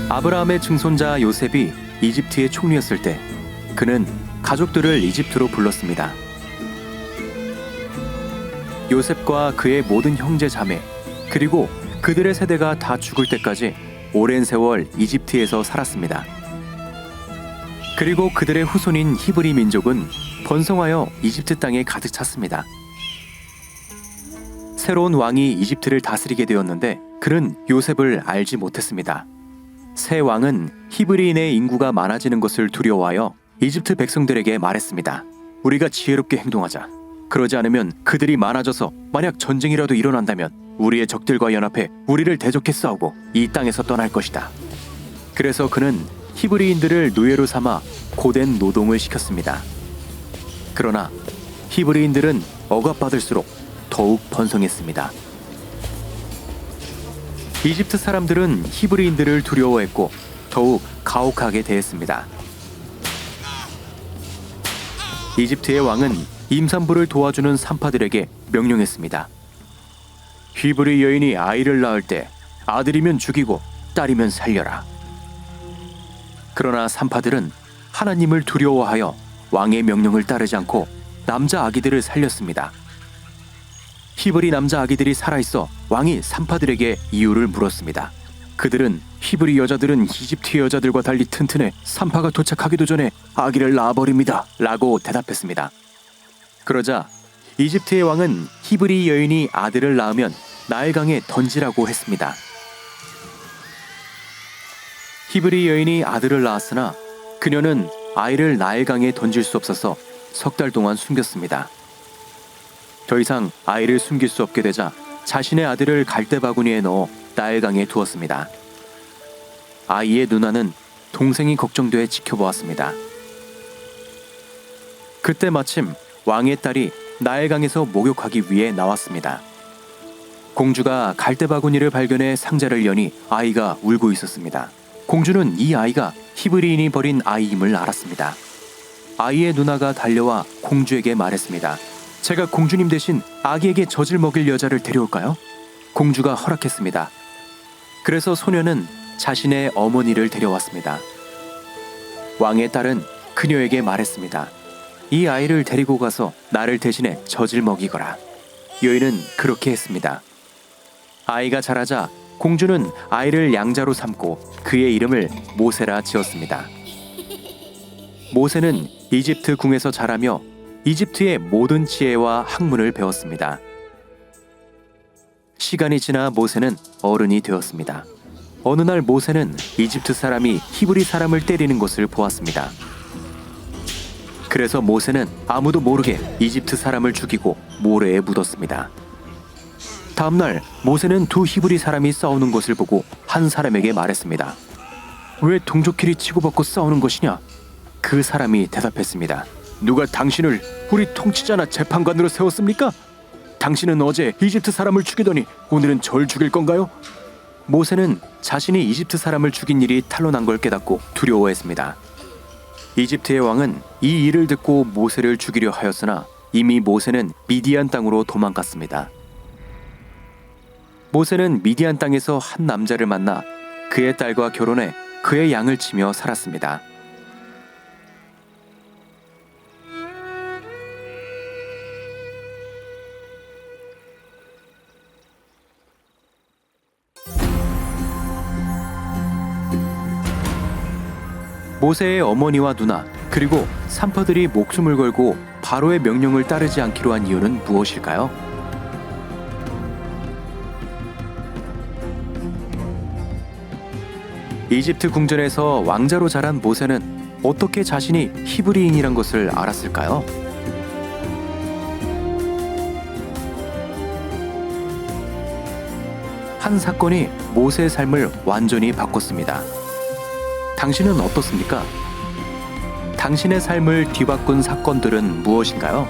아브라함의 증손자 요셉이 이집트의 총리였을 때 그는 가족들을 이집트로 불렀습니다. 요셉과 그의 모든 형제 자매 그리고 그들의 세대가 다 죽을 때까지 오랜 세월 이집트에서 살았습니다. 그리고 그들의 후손인 히브리 민족은 번성하여 이집트 땅에 가득 찼습니다. 새로운 왕이 이집트를 다스리게 되었는데 그는 요셉을 알지 못했습니다. 새 왕은 히브리인의 인구가 많아지는 것을 두려워하여 이집트 백성들에게 말했습니다. 우리가 지혜롭게 행동하자. 그러지 않으면 그들이 많아져서 만약 전쟁이라도 일어난다면 우리의 적들과 연합해 우리를 대적해 싸우고 이 땅에서 떠날 것이다. 그래서 그는 히브리인들을 노예로 삼아 고된 노동을 시켰습니다. 그러나 히브리인들은 억압받을수록 더욱 번성했습니다. 이집트 사람들은 히브리인들을 두려워했고 더욱 가혹하게 대했습니다. 이집트의 왕은 임산부를 도와주는 산파들에게 명령했습니다. 히브리 여인이 아이를 낳을 때 아들이면 죽이고 딸이면 살려라. 그러나 산파들은 하나님을 두려워하여 왕의 명령을 따르지 않고 남자 아기들을 살렸습니다. 히브리 남자 아기들이 살아있어 왕이 산파들에게 이유를 물었습니다. 그들은 히브리 여자들은 이집트 여자들과 달리 튼튼해 산파가 도착하기도 전에 아기를 낳아버립니다 라고 대답했습니다. 그러자 이집트의 왕은 히브리 여인이 아들을 낳으면 나일강에 던지라고 했습니다. 히브리 여인이 아들을 낳았으나 그녀는 아이를 나일강에 던질 수 없어서 석 달 동안 숨겼습니다. 더 이상 아이를 숨길 수 없게 되자 자신의 아들을 갈대 바구니에 넣어 나일강에 두었습니다. 아이의 누나는 동생이 걱정돼 지켜보았습니다. 그때 마침 왕의 딸이 나일강에서 목욕하기 위해 나왔습니다. 공주가 갈대 바구니를 발견해 상자를 여니 아이가 울고 있었습니다. 공주는 이 아이가 히브리인이 버린 아이임을 알았습니다. 아이의 누나가 달려와 공주에게 말했습니다. 제가 공주님 대신 아기에게 젖을 먹일 여자를 데려올까요? 공주가 허락했습니다. 그래서 소녀는 자신의 어머니를 데려왔습니다. 왕의 딸은 그녀에게 말했습니다. 이 아이를 데리고 가서 나를 대신해 젖을 먹이거라. 여인은 그렇게 했습니다. 아이가 자라자 공주는 아이를 양자로 삼고 그의 이름을 모세라 지었습니다. 모세는 이집트 궁에서 자라며 이집트의 모든 지혜와 학문을 배웠습니다. 시간이 지나 모세는 어른이 되었습니다. 어느 날 모세는 이집트 사람이 히브리 사람을 때리는 것을 보았습니다. 그래서 모세는 아무도 모르게 이집트 사람을 죽이고 모래에 묻었습니다. 다음날 모세는 두 히브리 사람이 싸우는 것을 보고 한 사람에게 말했습니다. 왜 동족끼리 치고받고 싸우는 것이냐? 그 사람이 대답했습니다. 누가 당신을 우리 통치자나 재판관으로 세웠습니까? 당신은 어제 이집트 사람을 죽이더니 오늘은 절 죽일 건가요? 모세는 자신이 이집트 사람을 죽인 일이 탄로난 걸 깨닫고 두려워했습니다. 이집트의 왕은 이 일을 듣고 모세를 죽이려 하였으나 이미 모세는 미디안 땅으로 도망갔습니다. 모세는 미디안 땅에서 한 남자를 만나 그의 딸과 결혼해 그의 양을 치며 살았습니다. 모세의 어머니와 누나 그리고 산파들이 목숨을 걸고 바로의 명령을 따르지 않기로 한 이유는 무엇일까요? 이집트 궁전에서 왕자로 자란 모세는 어떻게 자신이 히브리인이란 것을 알았을까요? 한 사건이 모세의 삶을 완전히 바꿨습니다. 당신은 어떻습니까? 당신의 삶을 뒤바꾼 사건들은 무엇인가요?